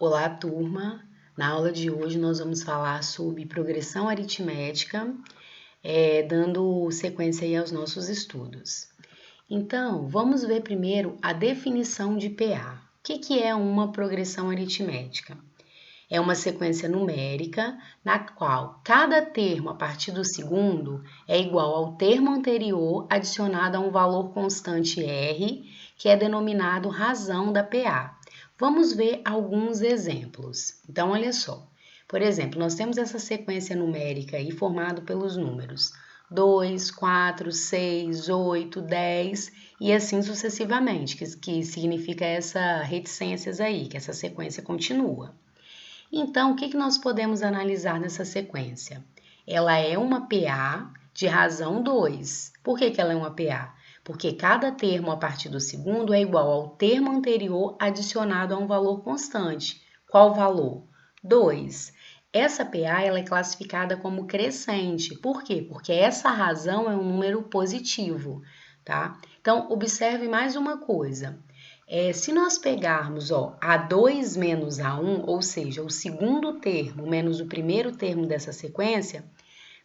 Olá, turma! Na aula de hoje nós vamos falar sobre progressão aritmética, dando sequência aí aos nossos estudos. Então, vamos ver primeiro a definição de PA. O que é uma progressão aritmética? É uma sequência numérica na qual cada termo a partir do segundo é igual ao termo anterior adicionado a um valor constante R, que é denominado razão da PA. Vamos ver alguns exemplos. Então, olha só. Por exemplo, nós temos essa sequência numérica aí formada pelos números 2, 4, 6, 8, 10 e assim sucessivamente, que significa essa reticências aí, que essa sequência continua. Então, o que nós podemos analisar nessa sequência? Ela é uma PA de razão 2. Por que ela é uma PA? Porque cada termo a partir do segundo é igual ao termo anterior adicionado a um valor constante. Qual valor? 2. Essa PA ela é classificada como crescente. Por quê? Porque essa razão é um número positivo, tá? Então, observe mais uma coisa. Se nós pegarmos A2 menos A1, ou seja, o segundo termo menos o primeiro termo dessa sequência,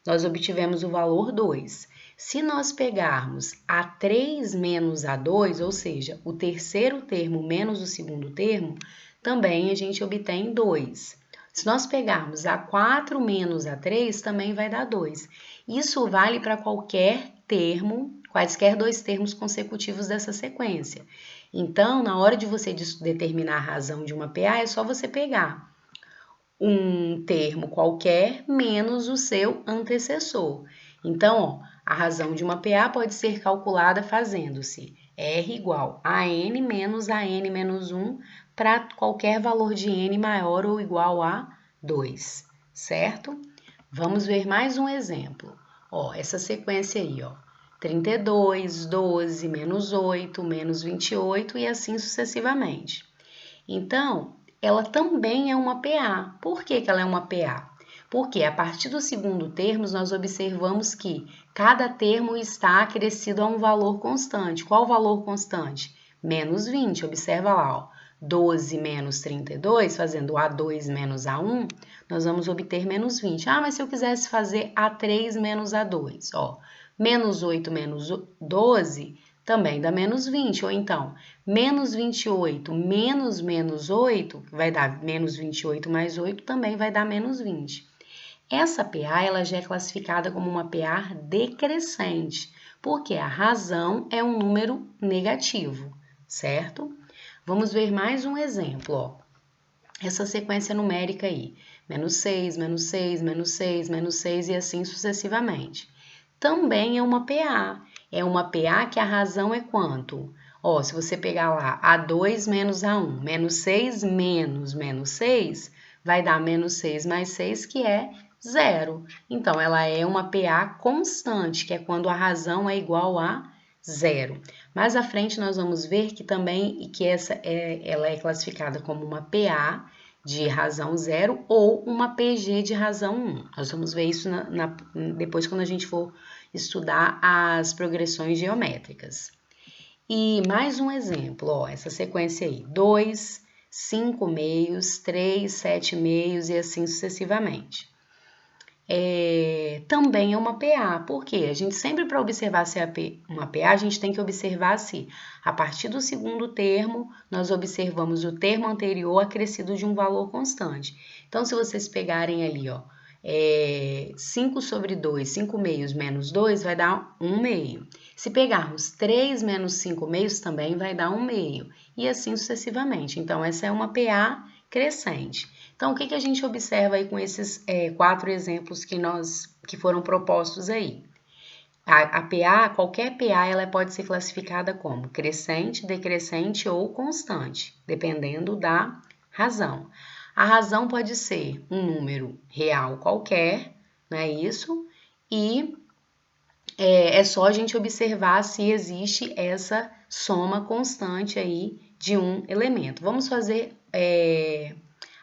nós obtivemos o valor 2. Se nós pegarmos A3 menos A2, ou seja, o terceiro termo menos o segundo termo, também a gente obtém 2. Se nós pegarmos A4 menos A3, também vai dar 2. Isso vale para qualquer termo, quaisquer dois termos consecutivos dessa sequência. Então, na hora de você determinar a razão de uma PA, é só você pegar um termo qualquer menos o seu antecessor. Então, a razão de uma PA pode ser calculada fazendo-se R igual a N menos menos 1 para qualquer valor de N maior ou igual a 2, certo? Vamos ver mais um exemplo. Essa sequência aí, 32, 12, menos 8, menos 28 e assim sucessivamente. Então, ela também é uma PA. Por que ela é uma PA? Porque a partir do segundo termo, nós observamos que cada termo está acrescido a um valor constante. Qual o valor constante? Menos 20. Observa lá, 12 menos 32, fazendo A2 menos A1, nós vamos obter menos 20. Mas se eu quisesse fazer A3 menos A2, menos 8 menos 12 também dá menos 20, ou então, menos 28 menos menos 8, que vai dar menos 28 mais 8, também vai dar menos 20. Essa PA ela já é classificada como uma PA decrescente, porque a razão é um número negativo, certo? Vamos ver mais um exemplo, Essa sequência numérica aí, menos 6, menos 6, menos 6, menos 6 e assim sucessivamente. Também é uma PA. É uma PA que a razão é quanto? Se você pegar lá A2 menos A1, menos 6 menos menos 6, vai dar menos 6 mais 6, que é 0. Então, ela é uma PA constante, que é quando a razão é igual a 0. Mais à frente, nós vamos ver que também ela é classificada como uma PA de razão 0 ou uma PG de razão 1. Nós vamos ver isso depois quando a gente for estudar as progressões geométricas. E mais um exemplo, essa sequência aí, 2, 5 meios, 3, 7 meios e assim sucessivamente. Também é uma PA, porque a gente sempre para observar se é uma PA, a gente tem que observar se a partir do segundo termo, nós observamos o termo anterior acrescido de um valor constante. Então, se vocês pegarem ali, 5 sobre 2, 5 meios menos 2 vai dar 1 meio. Se pegarmos 3 menos 5 meios também vai dar 1 meio, e assim sucessivamente. Então, essa é uma PA crescente. Então, o que a gente observa aí com esses 4 exemplos que foram propostos aí? A PA, qualquer PA, ela pode ser classificada como crescente, decrescente ou constante, dependendo da razão. A razão pode ser um número real qualquer, não é isso? E é só a gente observar se existe essa soma constante aí de um elemento. Vamos fazer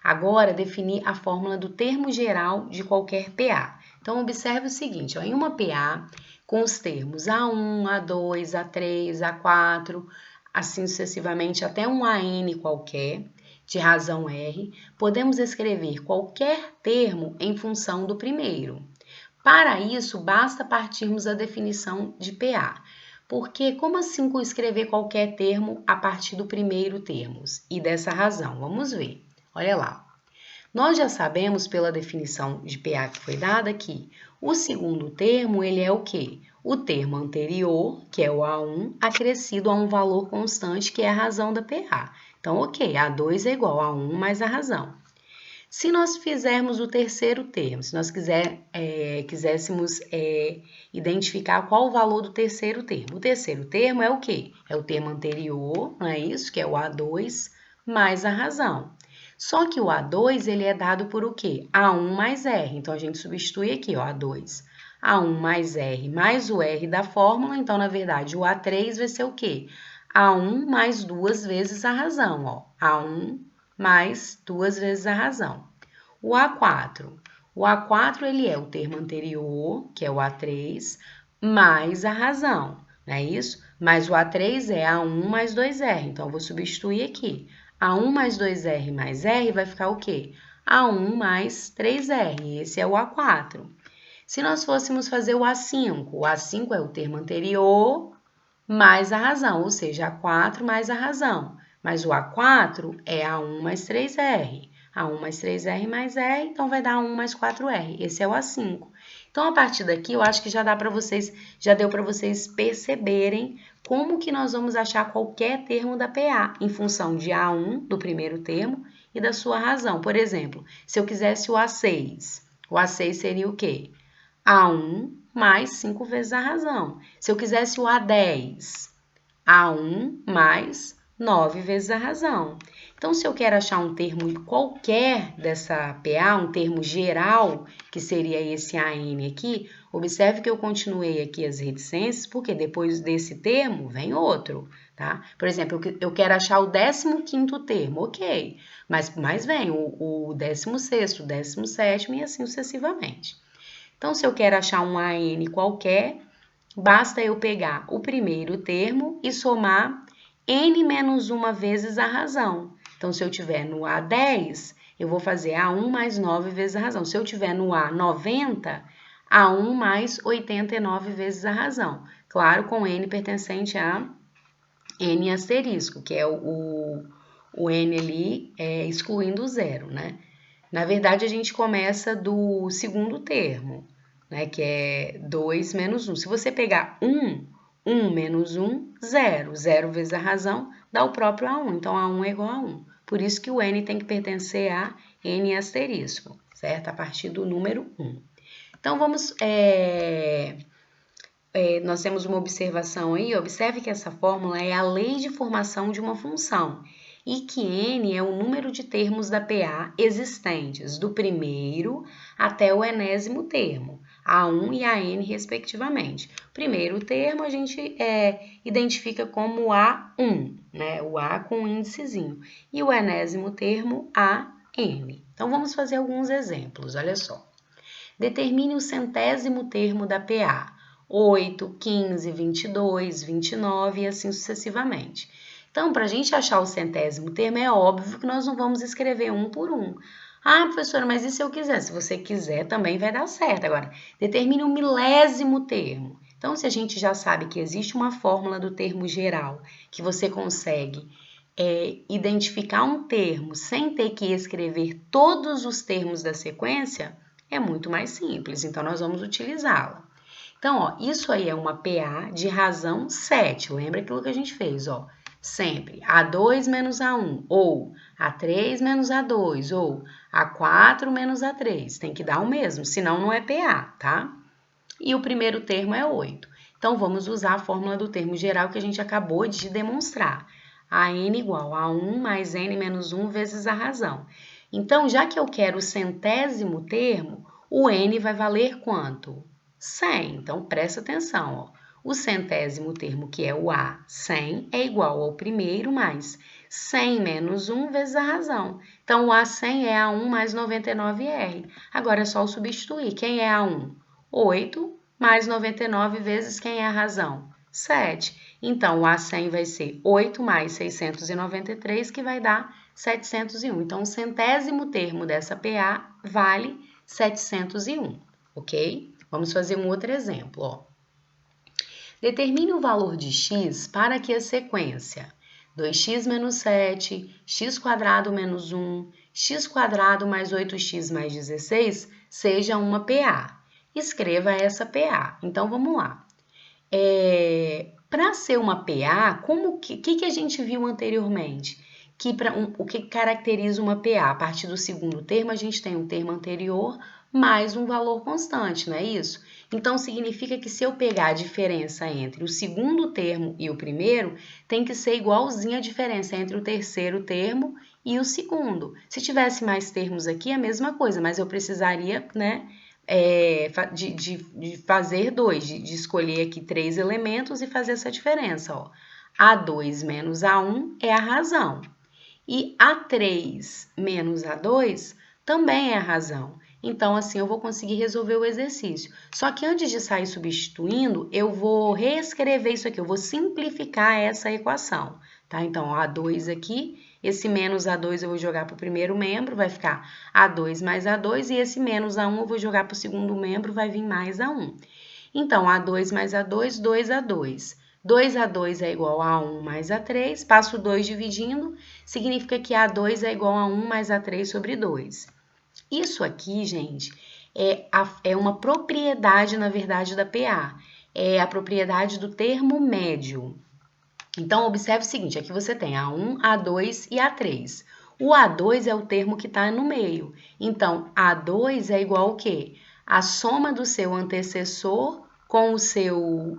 agora definir a fórmula do termo geral de qualquer PA. Então, observe o seguinte, em uma PA, com os termos A1, A2, A3, A4, assim sucessivamente até um AN qualquer, de razão R, podemos escrever qualquer termo em função do primeiro. Para isso, basta partirmos da definição de PA. Porque como assim escrever qualquer termo a partir do primeiro termo? E dessa razão, vamos ver. Olha lá. Nós já sabemos pela definição de PA que foi dada que o segundo termo, ele é o quê? O termo anterior, que é o A1, acrescido a um valor constante, que é a razão da PA. Então, ok, A2 é igual a 1 mais a razão. Se nós fizermos o terceiro termo, se nós quiséssemos identificar qual o valor do terceiro termo. O terceiro termo é o quê? É o termo anterior, não é isso? Que é o A2 mais a razão. Só que o A2, ele é dado por o quê? A1 mais R. Então, a gente substitui aqui, ó, A2. A1 mais R mais o R da fórmula. Então, na verdade, o A3 vai ser o quê? A1 mais 2 vezes a razão, ó. A1 mais 2 vezes a razão. O A4. O A4, ele é o termo anterior, que é o A3, mais a razão, não é isso? Mas o A3 é A1 mais 2R. Então, eu vou substituir aqui. A1 mais 2R mais R vai ficar o quê? A1 mais 3R. Esse é o A4. Se nós fôssemos fazer o A5 é o termo anterior mais a razão, ou seja, A4 mais a razão. Mas o A4 é A1 mais 3R. A1 mais 3R mais R, então vai dar 1 mais 4R. Esse é o A5. Então, a partir daqui, eu acho que já deu para vocês perceberem como que nós vamos achar qualquer termo da PA, em função de A1, do primeiro termo, e da sua razão. Por exemplo, se eu quisesse o A6 seria o quê? A1 mais 5 vezes a razão. Se eu quisesse o A10, A1 mais 9 vezes a razão. Então, se eu quero achar um termo qualquer dessa PA, um termo geral, que seria esse AN aqui, observe que eu continuei aqui as reticências, porque depois desse termo vem outro, tá? Por exemplo, eu quero achar o 15º termo, ok, mas vem o 16º, o 17º e assim sucessivamente. Então, se eu quero achar um AN qualquer, basta eu pegar o primeiro termo e somar n menos 1 vezes a razão. Então, se eu tiver no A10, eu vou fazer A1 mais 9 vezes a razão. Se eu tiver no A90, A1 mais 89 vezes a razão. Claro, com n pertencente a n asterisco, que é o n ali excluindo o zero, né? Na verdade, a gente começa do segundo termo, né? Que é 2 menos 1. Se você pegar 1 menos 1, 0. 0 vezes a razão dá o próprio A1. Então, A1 é igual a 1. Por isso que o n tem que pertencer a n asterisco, certo? A partir do número 1. Então, nós temos uma observação aí. Observe que essa fórmula é a lei de formação de uma função e que n é o número de termos da PA existentes, do primeiro até o enésimo termo, A1 e AN, respectivamente. Primeiro termo a gente identifica como A1, né? O A com um índicezinho, e o enésimo termo AN. Então, vamos fazer alguns exemplos, olha só. Determine o centésimo termo da PA, 8, 15, 22, 29 e assim sucessivamente. Então, para a gente achar o centésimo termo, é óbvio que nós não vamos escrever um por um. Ah, professora, mas e se eu quiser? Se você quiser, também vai dar certo. Agora, determine o milésimo termo. Então, se a gente já sabe que existe uma fórmula do termo geral, que você consegue identificar um termo sem ter que escrever todos os termos da sequência, é muito mais simples. Então, nós vamos utilizá-la. Então, ó, isso aí é uma PA de razão 7. Lembra aquilo que a gente fez, ó? Sempre A2 menos A1, ou A3 menos A2, ou A4 menos A3. Tem que dar o mesmo, senão não é PA, tá? E o primeiro termo é 8. Então, vamos usar a fórmula do termo geral que a gente acabou de demonstrar. AN igual a 1 mais N menos 1 vezes a razão. Então, já que eu quero o centésimo termo, o N vai valer quanto? 100. Então, presta atenção, ó. O centésimo termo, que é o A, 100, é igual ao primeiro mais 100 menos 1 vezes a razão. Então, o A100 é A1 mais 99R. Agora é só substituir. Quem é A1? 8 mais 99 vezes quem é a razão? 7. Então, o A100 vai ser 8 mais 693, que vai dar 701. Então, o centésimo termo dessa PA vale 701, ok? Vamos fazer um outro exemplo, ó. Determine o valor de x para que a sequência 2x menos 7, x² menos 1, x² mais 8x mais 16 seja uma PA. Escreva essa PA. Então, vamos lá. Para ser uma PA, que a gente viu anteriormente? O que caracteriza uma PA? A partir do segundo termo, a gente tem um termo anterior mais um valor constante, não é isso? Então, significa que se eu pegar a diferença entre o segundo termo e o primeiro, tem que ser igualzinha a diferença entre o terceiro termo e o segundo. Se tivesse mais termos aqui, é a mesma coisa, mas eu precisaria, né, de fazer dois, de escolher aqui 3 elementos e fazer essa diferença, ó. A2 menos A1 é a razão. E A3 menos A2 também é a razão. Então, assim, eu vou conseguir resolver o exercício. Só que antes de sair substituindo, eu vou reescrever isso aqui, eu vou simplificar essa equação, tá? Então, A2 aqui, esse menos A2 eu vou jogar para o primeiro membro, vai ficar A2 mais A2, e esse menos A1 eu vou jogar para o segundo membro, vai vir mais A1. Então, A2 mais A2, 2A2. 2A2 é igual a 1 mais A3, passo 2 dividindo, significa que A2 é igual a 1 mais A3 sobre 2. Isso aqui, gente, é uma propriedade, na verdade, da PA. É a propriedade do termo médio. Então, observe o seguinte, aqui você tem A1, A2 e A3. O A2 é o termo que está no meio. Então, A2 é igual ao quê? A soma do seu antecessor com o seu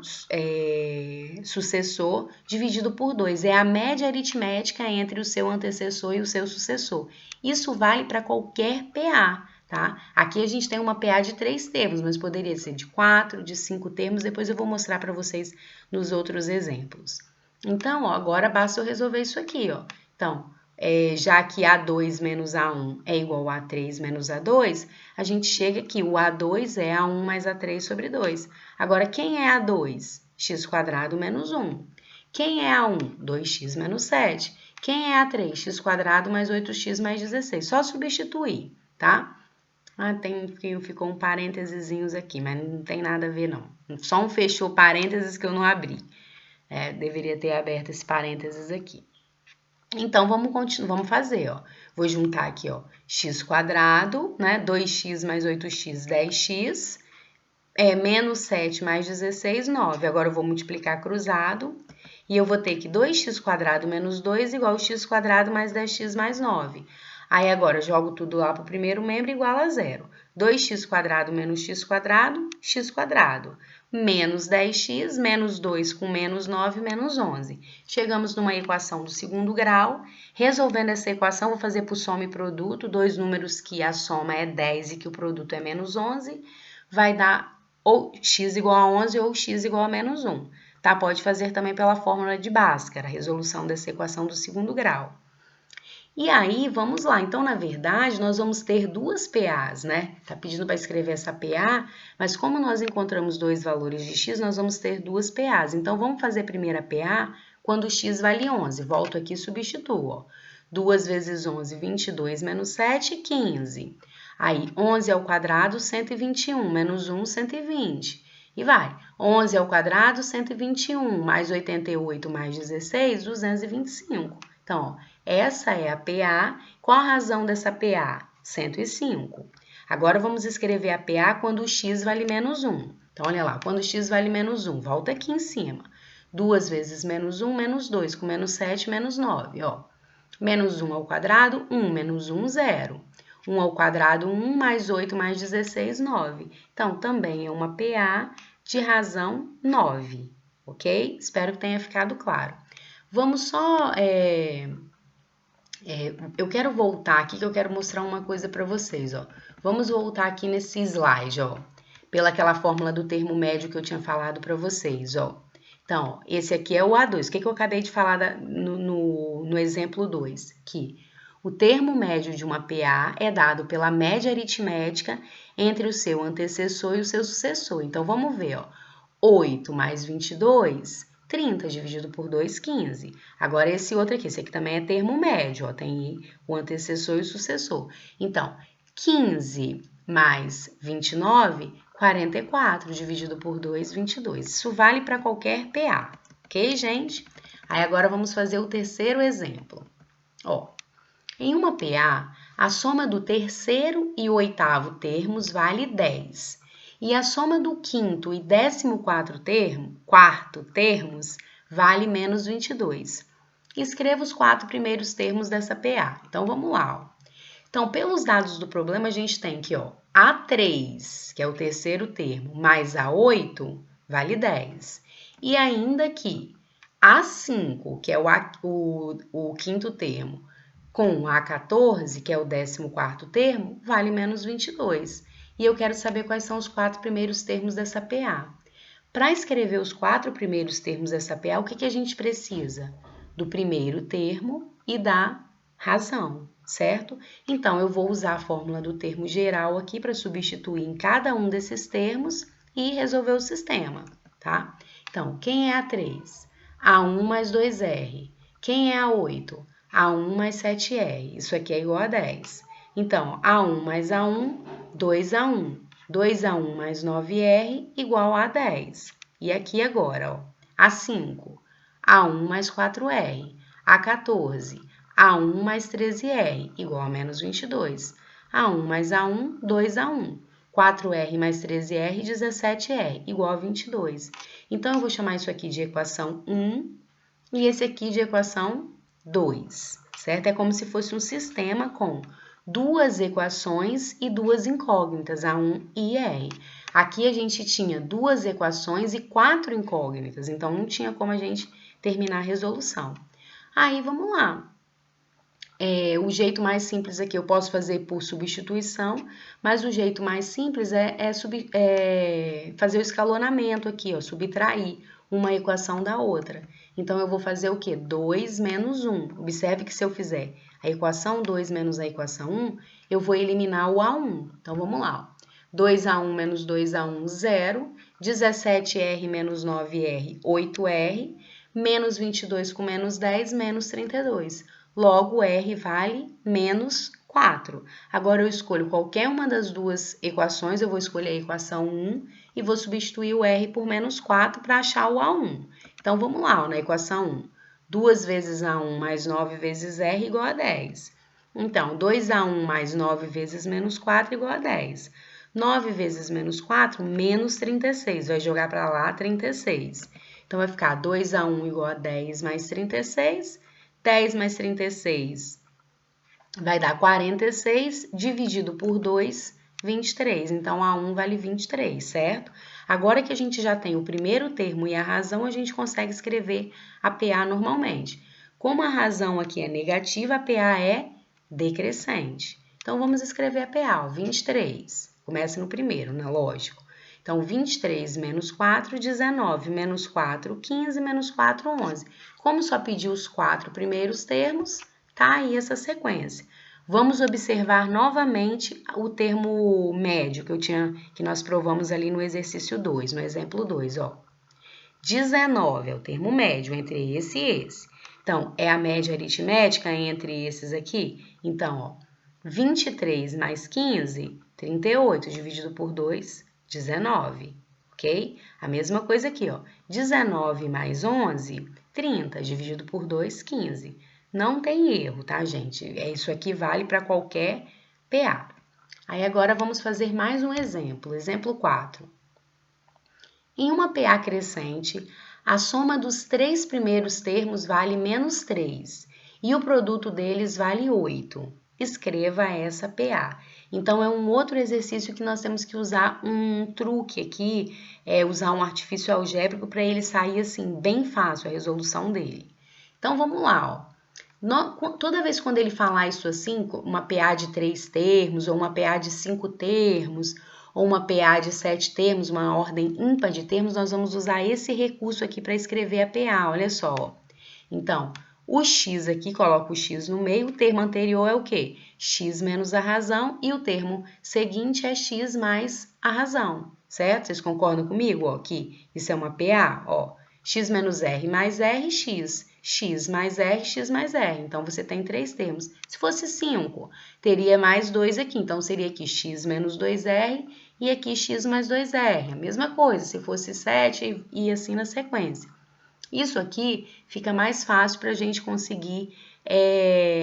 sucessor dividido por 2. É a média aritmética entre o seu antecessor e o seu sucessor. Isso vale para qualquer PA, tá? Aqui a gente tem uma PA de 3 termos, mas poderia ser de 4, de 5 termos. Depois eu vou mostrar para vocês nos outros exemplos. Então, ó, agora basta eu resolver isso aqui, ó. Então, já que A2 menos A1 é igual a A3 menos A2, a gente chega aqui, o A2 é A1 mais A3 sobre 2. Agora, quem é A2? X² menos 1. Quem é A1? 2x menos 7. Quem é A3? X² mais 8x mais 16. Só substituir, tá? Ficou um parênteses aqui, mas não tem nada a ver, não. Só um fechou parênteses que eu não abri. Deveria ter aberto esse parênteses aqui. Então, vamos fazer, ó. Vou juntar aqui, ó, x², né? 2x mais 8x, 10x. Menos 7 mais 16, 9. Agora, eu vou multiplicar cruzado. E eu vou ter que 2x² menos 2 igual a x² mais 10x mais 9. Aí, agora, jogo tudo lá para o primeiro membro igual a 0. 2x² menos x², x². Menos 10x, menos 2 com menos 9, menos 11. Chegamos numa equação do segundo grau. Resolvendo essa equação, vou fazer por soma e produto. Dois números que a soma é 10 e que o produto é menos 11. Vai dar ou x igual a 11 ou x igual a menos 1. Tá? Pode fazer também pela fórmula de Bhaskara, a resolução dessa equação do segundo grau. E aí, vamos lá. Então, na verdade, nós vamos ter duas PAs, né? Tá pedindo para escrever essa PA, mas como nós encontramos dois valores de x, nós vamos ter duas PAs. Então, vamos fazer a primeira PA quando x vale 11. Volto aqui e substituo, ó. 2 vezes 11, 22, menos 7, 15. Aí, 11 ao quadrado, 121, menos 1, 120. E vai. 11 ao quadrado, 121, mais 88, mais 16, 225. Então, ó. Essa é a PA. Qual a razão dessa PA? 105. Agora, vamos escrever a PA quando o x vale menos 1. Então, olha lá, quando o x vale menos 1, volta aqui em cima. 2 vezes menos 1, menos 2, com menos 7, menos 9, ó. Menos 1 ao quadrado, 1, menos 1, 0. 1 ao quadrado, 1, mais 8, mais 16, 9. Então, também é uma PA de razão 9, ok? Espero que tenha ficado claro. Vamos só... eu quero voltar aqui, que eu quero mostrar uma coisa para vocês, ó. Vamos voltar aqui nesse slide, ó, pelaquela fórmula do termo médio que eu tinha falado para vocês, ó. Então, ó, esse aqui é o A2. O que eu acabei de falar no exemplo 2? Que o termo médio de uma PA é dado pela média aritmética entre o seu antecessor e o seu sucessor. Então, vamos ver, ó. 8 mais 22, 30 dividido por 2, 15. Agora, esse outro aqui, esse aqui também é termo médio, ó, tem o antecessor e o sucessor. Então, 15 mais 29, 44 dividido por 2, 22. Isso vale para qualquer PA, ok, gente? Aí, agora vamos fazer o terceiro exemplo. Ó, em uma PA, a soma do terceiro e o oitavo termos vale 10. E a soma do quinto e 14º termos vale menos 22. Escreva os 4 primeiros termos dessa PA. Então, vamos lá. Ó. Então, pelos dados do problema, a gente tem que ó, A3, que é o terceiro termo, mais A8, vale 10. E ainda que A5, que é o quinto termo, com A14, que é o 14º termo, vale menos 22. E eu quero saber quais são os 4 primeiros termos dessa PA. Para escrever os 4 primeiros termos dessa PA, o que a gente precisa? Do primeiro termo e da razão, certo? Então, eu vou usar a fórmula do termo geral aqui para substituir em cada um desses termos e resolver o sistema, tá? Então, quem é A3? A1 mais 2R. Quem é A8? A1 mais 7R. Isso aqui é igual a 10. Então, A1 mais A1, 2A1. 2A1 mais 9R igual a 10. E aqui agora, ó, A5, A1 mais 4R. A14, A1 mais 13R igual a menos 22. A1 mais A1, 2A1. 4R mais 13R, 17R igual a 22. Então, eu vou chamar isso aqui de equação 1 e esse aqui de equação 2, certo? É como se fosse um sistema com duas equações e duas incógnitas, A1 e R. Aqui a gente tinha duas equações e 4 incógnitas, então não tinha como a gente terminar a resolução. Aí, vamos lá. O jeito mais simples aqui eu posso fazer por substituição, mas o jeito mais simples é fazer o escalonamento aqui, ó, subtrair uma equação da outra. Então, eu vou fazer o quê? 2 menos 1. Observe que se eu fizer a equação 2 menos a equação 1, eu vou eliminar o A1. Então, vamos lá. 2A1 menos 2A1, 0. 17R menos 9R, 8R. Menos 22 com menos 10, menos 32. Logo, R vale menos 4. Agora, eu escolho qualquer uma das duas equações, eu vou escolher a equação 1 e vou substituir o R por menos 4 para achar o A1. Então, vamos lá, ó, na equação 1. 2 vezes A1 mais 9 vezes R igual a 10. Então, 2A1 mais 9 vezes menos 4 igual a 10. 9 vezes menos 4, menos 36. Vai jogar para lá 36. Então, vai ficar 2A1 igual a 10 mais 36. 10 mais 36 vai dar 46, dividido por 2, 23. Então, A1 vale 23, certo? Agora que a gente já tem o primeiro termo e a razão, a gente consegue escrever a PA normalmente. Como a razão aqui é negativa, a PA é decrescente. Então, vamos escrever a PA, ó, 23. Começa no primeiro, né? Lógico. Então, 23 menos 4, 19, menos 4, 15, menos 4, 11. Como só pediu os 4 primeiros termos, tá aí essa sequência. Vamos observar novamente o termo médio que nós provamos ali no exercício 2, no exemplo 2, ó. 19 é o termo médio entre esse e esse. Então, é a média aritmética entre esses aqui? Então, ó, 23 mais 15, 38, dividido por 2, 19, ok? A mesma coisa aqui, ó. 19 mais 11, 30, dividido por 2, 15. Não tem erro, tá, gente? Isso aqui vale para qualquer PA. Aí, agora, vamos fazer mais um exemplo. Exemplo 4. Em uma PA crescente, a soma dos 3 primeiros termos vale menos 3 e o produto deles vale 8. Escreva essa PA. Então, é um outro exercício que nós temos que usar um truque aqui, usar um artifício algébrico para ele sair assim bem fácil a resolução dele. Então, vamos lá, ó. Toda vez quando ele falar isso assim, uma PA de 3 termos, ou uma PA de 5 termos, ou uma PA de 7 termos, uma ordem ímpar de termos, nós vamos usar esse recurso aqui para escrever a PA, olha só. Então, o x aqui, coloca o x no meio, o termo anterior é o quê? X menos a razão, e o termo seguinte é x mais a razão, certo? Vocês concordam comigo, ó, que isso é uma PA, ó. x menos r mais r, x mais r, x mais r. Então, você tem 3 termos. Se fosse 5, teria mais 2 aqui. Então, seria aqui x menos 2r e aqui x mais 2r. A mesma coisa, se fosse 7 e assim na sequência. Isso aqui fica mais fácil para a gente conseguir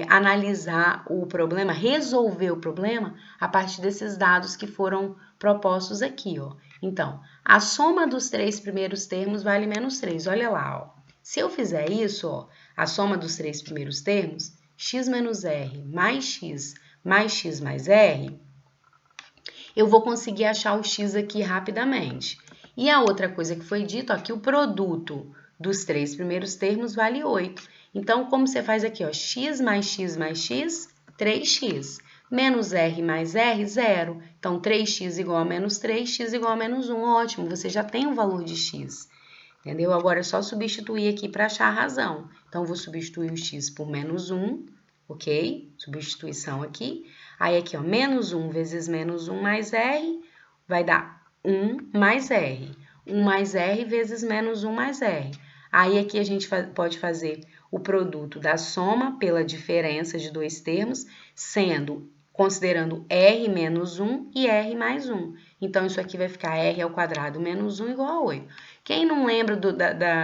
analisar o problema, resolver o problema a partir desses dados que foram propostos aqui, ó. Então, a soma dos 3 primeiros termos vale menos 3. Olha lá, ó. Se eu fizer isso, ó, a soma dos 3 primeiros termos, x menos r mais x mais r, eu vou conseguir achar o x aqui rapidamente. E a outra coisa que foi dito, ó, que o produto dos 3 primeiros termos vale 8. Então, como você faz aqui, ó, x mais x mais x, 3x. Menos r mais r, 0. Então, 3x igual a menos 3, x igual a menos 1. Ótimo, você já tem o valor de x. Entendeu? Agora é só substituir aqui para achar a razão. Então, vou substituir o x por menos 1, ok? Substituição aqui. Aí, aqui, ó, menos 1 vezes menos 1 mais r vai dar 1 mais r. 1 mais r vezes menos 1 mais r. Aí, aqui a gente pode fazer o produto da soma pela diferença de 2 termos, considerando r menos 1 e r mais 1. Então, isso aqui vai ficar r ao quadrado menos 1 igual a 8. Quem não lembra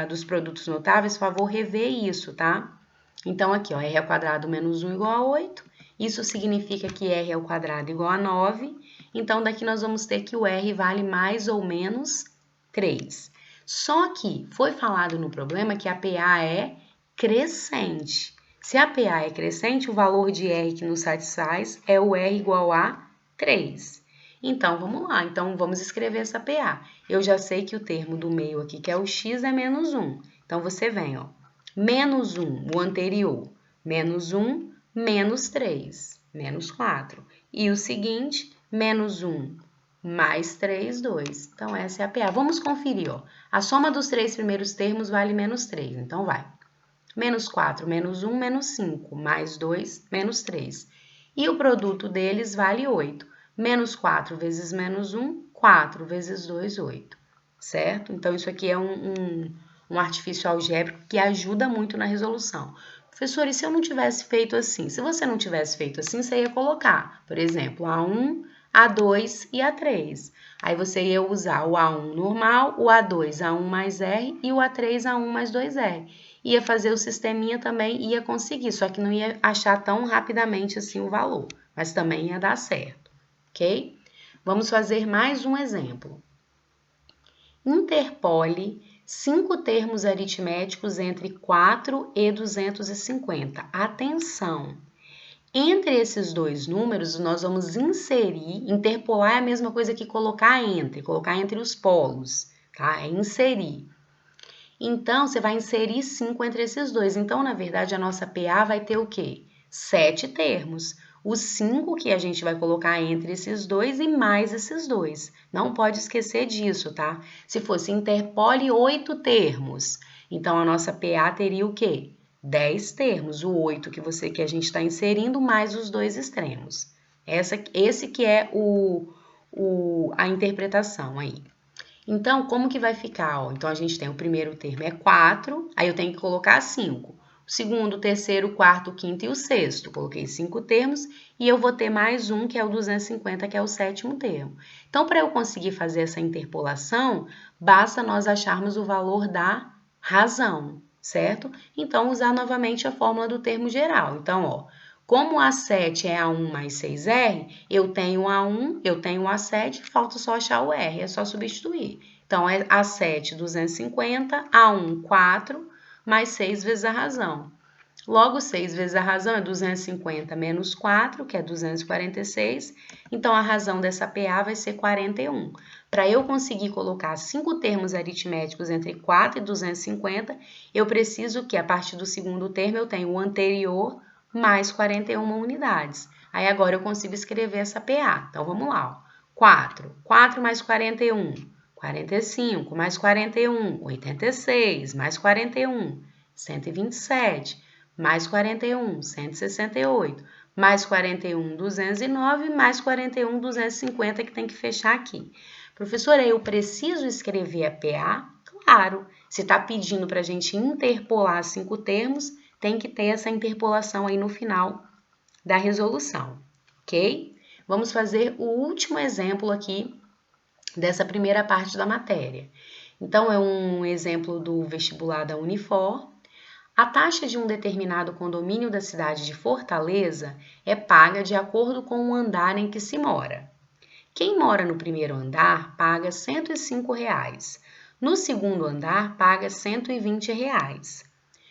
dos produtos notáveis, por favor, rever isso, tá? Então, aqui, ó, r ao quadrado menos 1 igual a 8. Isso significa que r ao quadrado igual a 9. Então, daqui nós vamos ter que o r vale mais ou menos 3. Só que foi falado no problema que a PA é crescente. Se a PA é crescente, o valor de r que nos satisfaz é o r igual a 3. Então, vamos lá. Então, vamos escrever essa PA. Eu já sei que o termo do meio aqui, que é o x, é menos 1. Então, você vem, ó, menos 1, o anterior, menos 1, menos 3, menos 4. E o seguinte, menos 1, mais 3, 2. Então, essa é a PA. Vamos conferir, ó. A soma dos 3 primeiros termos vale menos 3. Então, vai. Menos 4, menos 1, menos 5, mais 2, menos 3. E o produto deles vale 8. Menos 4 vezes menos 1, 4 vezes 2, 8. Certo? Então, isso aqui é um artifício algébrico que ajuda muito na resolução. Professor, e se eu não tivesse feito assim? Se você não tivesse feito assim, você ia colocar, por exemplo, A1, A2 e A3. Aí você ia usar o A1 normal, o A2, A1 mais R e o A3, A1 mais 2R. Ia fazer o sisteminha também, ia conseguir, só que não ia achar tão rapidamente assim o valor, mas também ia dar certo, ok? Vamos fazer mais um exemplo. Interpole 5 termos aritméticos entre 4 e 250. Atenção! Entre esses dois números, nós vamos inserir, interpolar é a mesma coisa que colocar entre os polos, tá? É inserir. Então, você vai inserir 5 entre esses dois. Então, na verdade, a nossa PA vai ter o quê? 7 termos. Os 5 que a gente vai colocar entre esses dois e mais esses dois. Não pode esquecer disso, tá? Se fosse interpole 8 termos, então a nossa PA teria o quê? 10 termos. O 8 que a gente está inserindo mais os dois extremos. Esse que é a interpretação aí. Então, como que vai ficar? Ó, então, a gente tem o primeiro termo é 4, aí eu tenho que colocar 5. O segundo, o terceiro, o quarto, o quinto e o sexto. Coloquei 5 termos e eu vou ter mais um, que é o 250, que é o sétimo termo. Então, para eu conseguir fazer essa interpolação, basta nós acharmos o valor da razão, certo? Então, usar novamente a fórmula do termo geral. Então, ó, como A7 é A1 mais 6R, eu tenho A1, eu tenho A7, falta só achar o R, é só substituir. Então, é A7, 250, A1, 4, mais 6 vezes a razão. Logo, 6 vezes a razão é 250 menos 4, que é 246. Então, a razão dessa PA vai ser 41. Para eu conseguir colocar 5 termos aritméticos entre 4 e 250, eu preciso que, a partir do segundo termo, eu tenha o anterior mais 41 unidades. Aí, agora, eu consigo escrever essa PA. Então, vamos lá. Ó. 4 mais 41, 45, mais 41, 86, mais 41, 127, mais 41, 168, mais 41, 209, mais 41, 250, que tem que fechar aqui. Professora, eu preciso escrever a PA? Claro, se está pedindo para a gente interpolar 5 termos, tem que ter essa interpolação aí no final da resolução, ok? Vamos fazer o último exemplo aqui dessa primeira parte da matéria. Então, é um exemplo do vestibular da Unifor. A taxa de um determinado condomínio da cidade de Fortaleza é paga de acordo com o andar em que se mora. Quem mora no primeiro andar paga R$ 105. No segundo andar, paga R$ 120.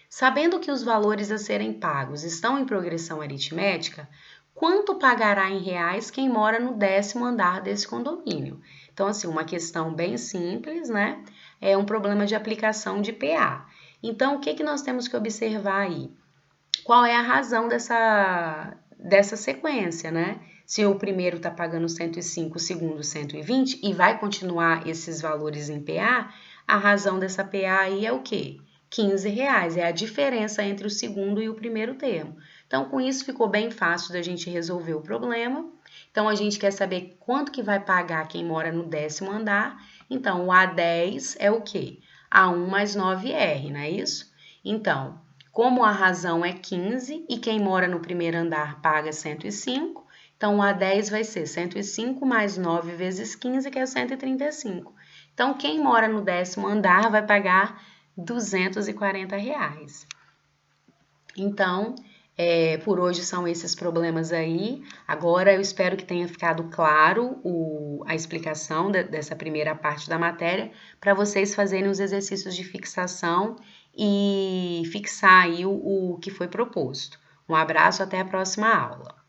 Sabendo que os valores a serem pagos estão em progressão aritmética, quanto pagará em reais quem mora no 10º andar desse condomínio? Então, assim, uma questão bem simples, né? É um problema de aplicação de PA. Então, o que nós temos que observar aí? Qual é a razão dessa sequência, né? Se o primeiro está pagando 105, o segundo 120 e vai continuar esses valores em PA, a razão dessa PA aí é o quê? R$ 15, é a diferença entre o segundo e o primeiro termo. Então, com isso ficou bem fácil da gente resolver o problema. Então, a gente quer saber quanto que vai pagar quem mora no 10º andar. Então, o A10 é o quê? A1 mais 9R, não é isso? Então, como a razão é 15 e quem mora no primeiro andar paga 105, então o A10 vai ser 105 mais 9 vezes 15, que é 135. Então, quem mora no 10º andar vai pagar R$ 240. Então, por hoje são esses problemas aí. Agora eu espero que tenha ficado claro a explicação dessa primeira parte da matéria para vocês fazerem os exercícios de fixação e fixar aí o que foi proposto. Um abraço, até a próxima aula.